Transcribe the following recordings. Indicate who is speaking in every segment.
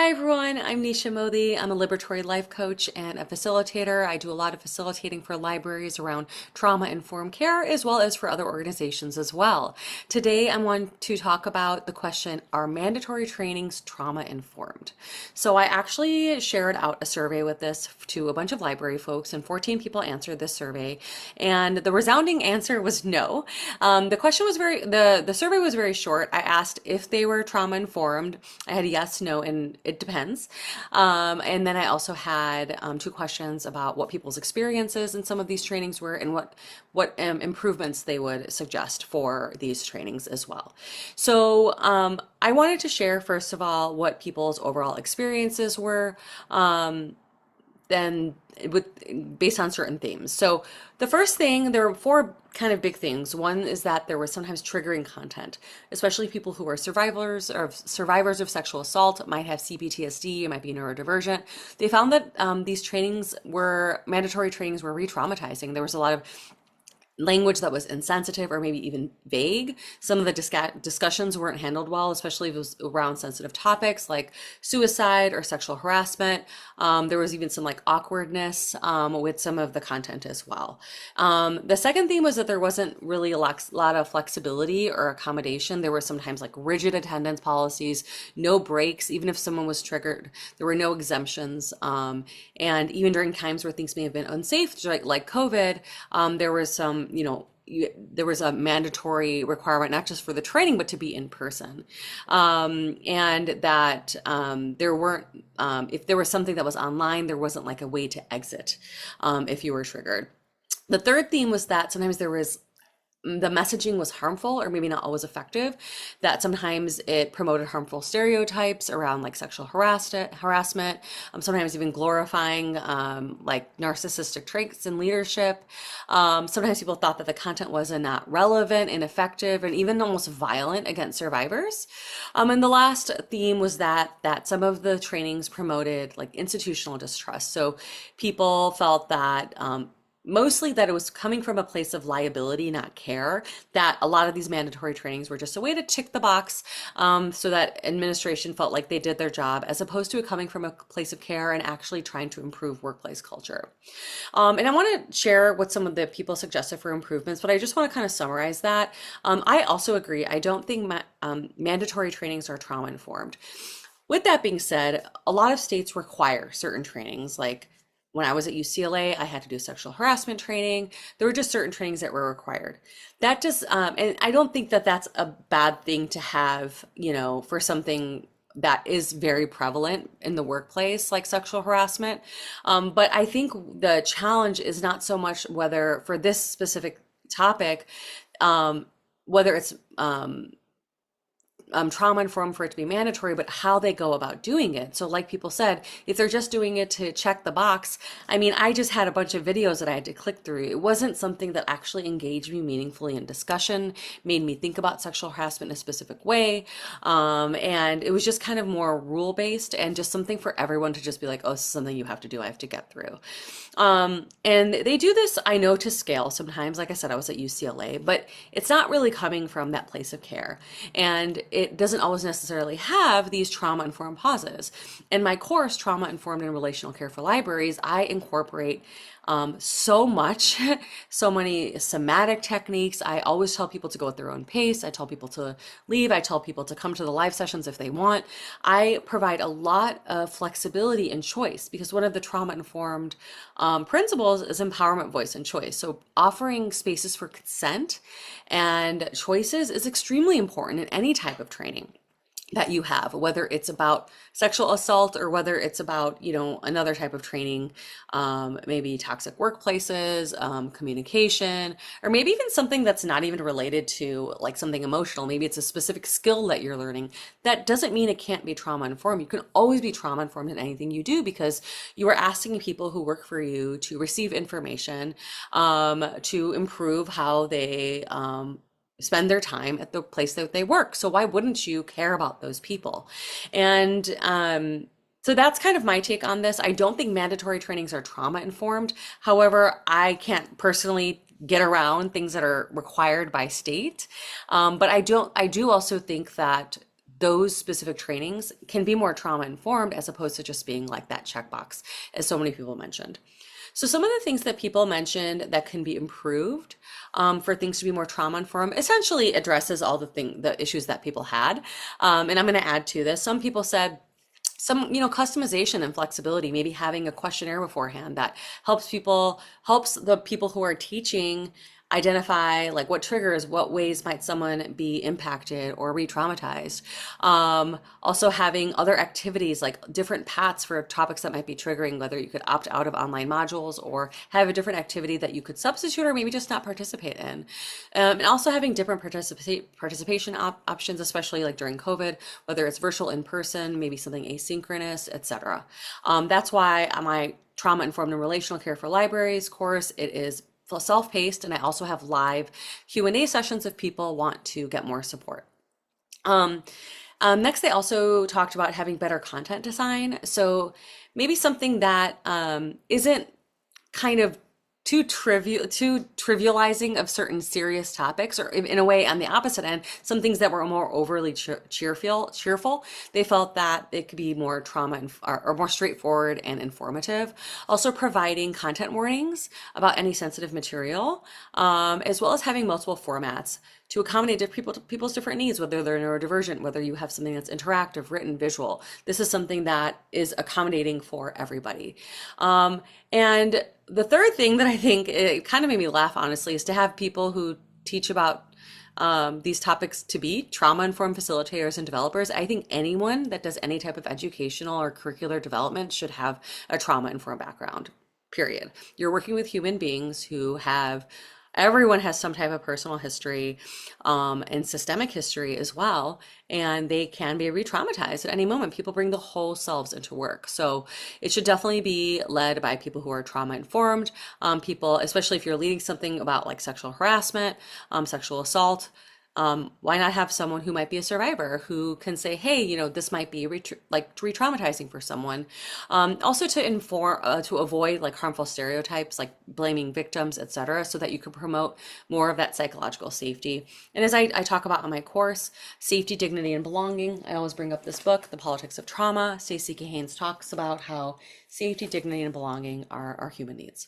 Speaker 1: Hi everyone, I'm Nisha Modi. I'm a liberatory life coach and a facilitator. I do a lot of facilitating for libraries around trauma-informed care as well as for other organizations as well. Today I want to talk about the question, are mandatory trainings trauma-informed? So I actually shared out a survey with this to a bunch of library folks and 14 people answered this survey and the resounding answer was no. The survey was very short. I asked if they were trauma-informed. I had yes, no, and it depends. And then I also had two questions about what people's experiences in some of these trainings were and what improvements they would suggest for these trainings as well. So I wanted to share, first of all, what people's overall experiences were. Then based on certain themes. So the first thing, there were four kind of big things. One is that there was sometimes triggering content, especially people who are survivors of sexual assault, might have CPTSD, might be neurodivergent. They found that these mandatory trainings were re-traumatizing. There was a lot of language that was insensitive or maybe even vague. Some of the discussions weren't handled well, especially if it was around sensitive topics like suicide or sexual harassment. There was even some like awkwardness with some of the content as well. The second theme was that there wasn't really a lot of flexibility or accommodation. There were sometimes like rigid attendance policies, no breaks, even if someone was triggered. There were no exemptions. And even during times where things may have been unsafe, like COVID, there was some there was a mandatory requirement, not just for the training, but to be in person. And that there weren't, if there was something that was online, there wasn't like a way to exit if you were triggered. The third theme was that sometimes the messaging was harmful or maybe not always effective, that sometimes it promoted harmful stereotypes around like sexual harassment, sometimes even glorifying like narcissistic traits in leadership. Sometimes people thought that the content was not relevant, ineffective, and even almost violent against survivors. And the last theme was that some of the trainings promoted like institutional distrust. So people felt that mostly that it was coming from a place of liability, not care, that a lot of these mandatory trainings were just a way to tick the box so that administration felt like they did their job, as opposed to it coming from a place of care and actually trying to improve workplace culture. And I want to share what some of the people suggested for improvements, but I just want to kind of summarize that. I also agree. I don't think mandatory trainings are trauma-informed. With that being said, a lot of states require certain trainings, like when I was at UCLA, I had to do sexual harassment training. There were just certain trainings that were required. That just, and I don't think that that's a bad thing to have, for something that is very prevalent in the workplace, like sexual harassment. But I think the challenge is not so much whether for this specific topic, whether it's trauma-informed for it to be mandatory, but how they go about doing it. So like people said, if they're just doing it to check the box, I mean, I just had a bunch of videos that I had to click through. It wasn't something that actually engaged me meaningfully in discussion, made me think about sexual harassment in a specific way. And it was just kind of more rule-based and just something for everyone to just be like, oh, this is something you have to do, I have to get through. And they do this, I know, to scale sometimes. Like I said, I was at UCLA, but it's not really coming from that place of care. And it doesn't always necessarily have these trauma-informed pauses. In my course, Trauma-Informed and Relational Care for Libraries, I incorporate so many somatic techniques. I always tell people to go at their own pace. I tell people to leave. I tell people to come to the live sessions if they want. I provide a lot of flexibility and choice, because one of the trauma-informed principles is empowerment, voice, and choice. So offering spaces for consent and choices is extremely important in any type of training that you have, whether it's about sexual assault or whether it's about, another type of training, maybe toxic workplaces, communication, or maybe even something that's not even related to like something emotional. Maybe it's a specific skill that you're learning. That doesn't mean it can't be trauma-informed. You can always be trauma-informed in anything you do, because you are asking people who work for you to receive information, to improve how they, spend their time at the place that they work. So why wouldn't you care about those people? And so that's kind of my take on this. I don't think mandatory trainings are trauma informed. However, I can't personally get around things that are required by state. But I do also think that those specific trainings can be more trauma informed as opposed to just being like that checkbox, as so many people mentioned. So some of the things that people mentioned that can be improved for things to be more trauma informed essentially addresses all the issues that people had. And I'm going to add to this. Some people said some, customization and flexibility, maybe having a questionnaire beforehand that helps the people who are teaching identify like what triggers, what ways might someone be impacted or re-traumatized. Also having other activities like different paths for topics that might be triggering, whether you could opt out of online modules or have a different activity that you could substitute or maybe just not participate in. And also having different participation options, especially like during COVID, whether it's virtual, in person, maybe something asynchronous, etc. That's why my Trauma Informed and Relational Care for Libraries course, it is self-paced, and I also have live Q&A sessions if people want to get more support. Next, they also talked about having better content design. So maybe something that isn't kind of too trivializing of certain serious topics, or in a way on the opposite end, some things that were more overly cheerful. They felt that it could be more or more straightforward and informative. Also providing content warnings about any sensitive material, as well as having multiple formats to accommodate people's different needs, whether they're neurodivergent, whether you have something that's interactive, written, visual. This is something that is accommodating for everybody. And the third thing that I think it kind of made me laugh, honestly, is to have people who teach about these topics to be trauma-informed facilitators and developers. I think anyone that does any type of educational or curricular development should have a trauma-informed background, period. You're working with human beings who everyone has some type of personal history and systemic history as well, and they can be re-traumatized at any moment. People bring the whole selves into work. So it should definitely be led by people who are trauma informed, people, especially if you're leading something about like sexual harassment, sexual assault. Why not have someone who might be a survivor who can say, hey, this might be re-traumatizing for someone. Also to avoid like harmful stereotypes, like blaming victims, etc., so that you can promote more of that psychological safety. And as I talk about on my course, Safety, Dignity, and Belonging, I always bring up this book, The Politics of Trauma. Stacey K. Haynes talks about how safety, dignity, and belonging are human needs.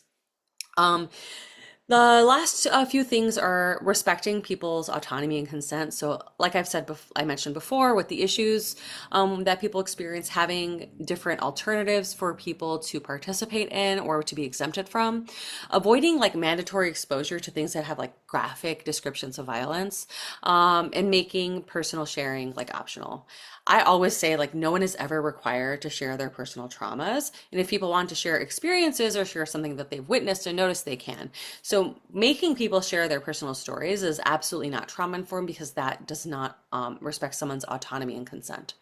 Speaker 1: The last few things are respecting people's autonomy and consent. So like I mentioned before, with the issues that people experience, having different alternatives for people to participate in or to be exempted from, avoiding like mandatory exposure to things that have like graphic descriptions of violence, and making personal sharing like optional. I always say like no one is ever required to share their personal traumas. And if people want to share experiences or share something that they've witnessed and noticed, they can. So making people share their personal stories is absolutely not trauma informed, because that does not respect someone's autonomy and consent.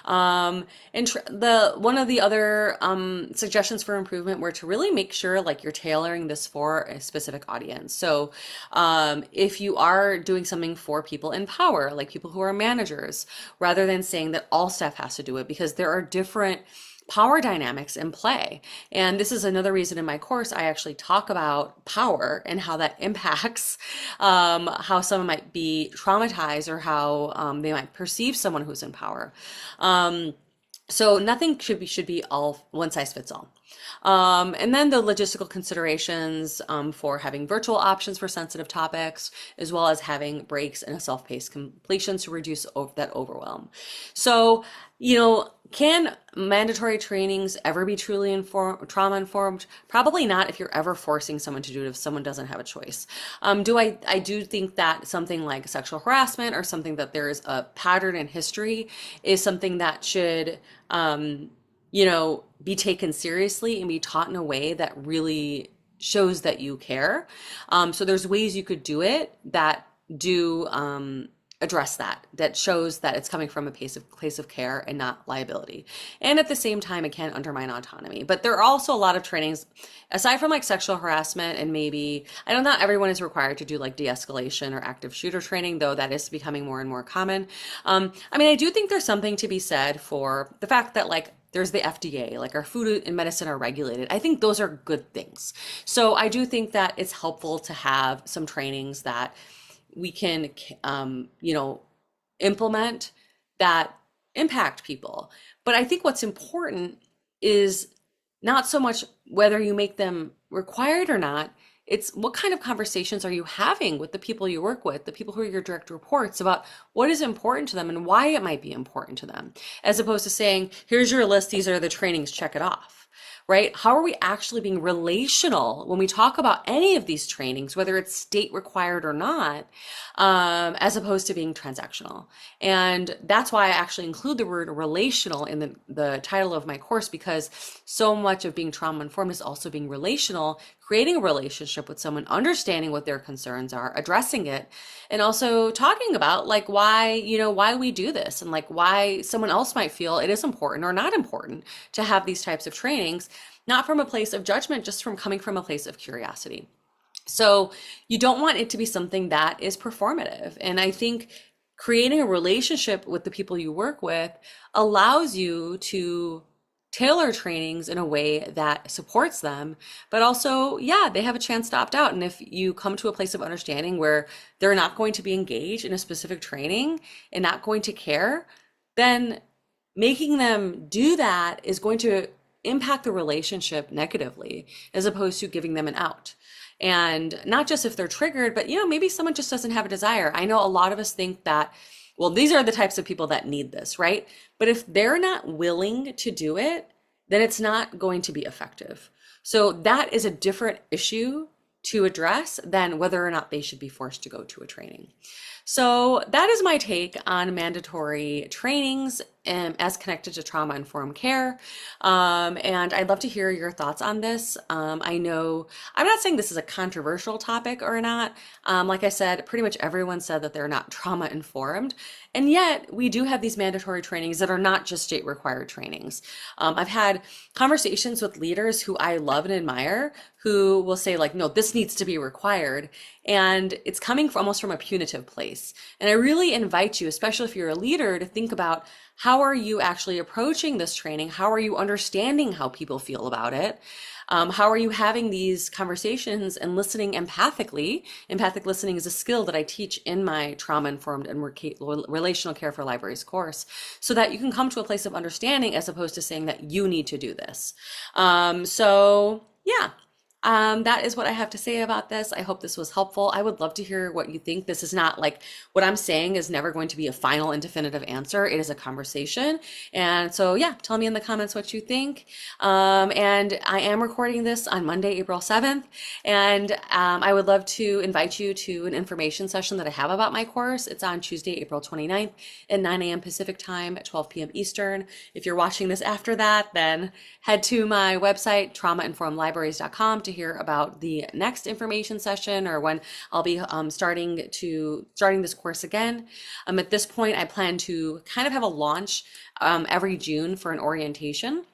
Speaker 1: And one of the other suggestions for improvement were to really make sure like you're tailoring this for a specific audience. So if you are doing something for people in power, like people who are managers, rather than saying that all staff has to do it, because there are different power dynamics in play. And this is another reason in my course I actually talk about power and how that impacts how someone might be traumatized or how they might perceive someone who's in power. So nothing should be all one size fits all. And then the logistical considerations for having virtual options for sensitive topics, as well as having breaks and a self-paced completion to reduce that overwhelm. So, can mandatory trainings ever be truly trauma informed? Probably not if you're ever forcing someone to do it, if someone doesn't have a choice. I do think that something like sexual harassment, or something that there is a pattern in history, is something that should be taken seriously and be taught in a way that really shows that you care. So there's ways you could do it that do address that shows that it's coming from a place of care and not liability. And at the same time, it can undermine autonomy. But there are also a lot of trainings, aside from like sexual harassment, and maybe, I know not everyone is required to do like de-escalation or active shooter training, though that is becoming more and more common. I do think there's something to be said for the fact that like there's the FDA, like our food and medicine are regulated. I think those are good things. So I do think that it's helpful to have some trainings that we can, implement that impact people. But I think what's important is not so much whether you make them required or not. It's what kind of conversations are you having with the people you work with, the people who are your direct reports, about what is important to them and why it might be important to them, as opposed to saying, here's your list, these are the trainings, check it off. Right? How are we actually being relational when we talk about any of these trainings, whether it's state required or not, as opposed to being transactional? And that's why I actually include the word relational in the title of my course, because so much of being trauma informed is also being relational, creating a relationship with someone, understanding what their concerns are, addressing it, and also talking about like why we do this, and like why someone else might feel it is important or not important to have these types of trainings, not from a place of judgment, just from coming from a place of curiosity. So you don't want it to be something that is performative. And I think creating a relationship with the people you work with allows you to tailor trainings in a way that supports them, but also, yeah, they have a chance to opt out. And if you come to a place of understanding where they're not going to be engaged in a specific training and not going to care, then making them do that is going to impact the relationship negatively, as opposed to giving them an out. And not just if they're triggered, but maybe someone just doesn't have a desire. I know a lot of us think that, well, these are the types of people that need this, right? But if they're not willing to do it, then it's not going to be effective. So that is a different issue to address than whether or not they should be forced to go to a training. So that is my take on mandatory trainings as connected to trauma-informed care. And I'd love to hear your thoughts on this. I know I'm not saying this is a controversial topic or not. Like I said, pretty much everyone said that they're not trauma-informed. And yet we do have these mandatory trainings that are not just state required trainings. I've had conversations with leaders who I love and admire who will say like, no, this needs to be required. And it's coming from almost from a punitive place. And I really invite you, especially if you're a leader, to think about how are you actually approaching this training? How are you understanding how people feel about it? How are you having these conversations and listening empathically? Empathic listening is a skill that I teach in my trauma-informed and relational care for libraries course, so that you can come to a place of understanding as opposed to saying that you need to do this. So yeah. That is what I have to say about this. I hope this was helpful. I would love to hear what you think. This is not like what I'm saying is never going to be a final and definitive answer. It is a conversation. And so, yeah, tell me in the comments what you think. And I am recording this on Monday, April 7th. And I would love to invite you to an information session that I have about my course. It's on Tuesday, April 29th at 9 a.m. Pacific time at 12 p.m. Eastern. If you're watching this after that, then head to my website, traumainformedlibraries.com, to hear about the next information session or when I'll be starting this course again. At this point, I plan to kind of have a launch every June for an orientation.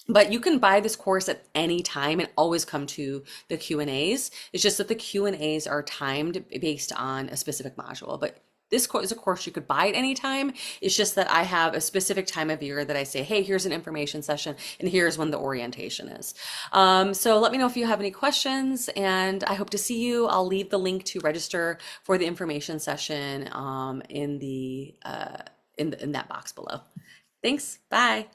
Speaker 1: But you can buy this course at any time and always come to the Q&As. It's just that the Q&As are timed based on a specific module. But this is a course you could buy at any time. It's just that I have a specific time of year that I say, hey, here's an information session and here's when the orientation is. So let me know if you have any questions, and I hope to see you. I'll leave the link to register for the information session in that box below. Thanks. Bye.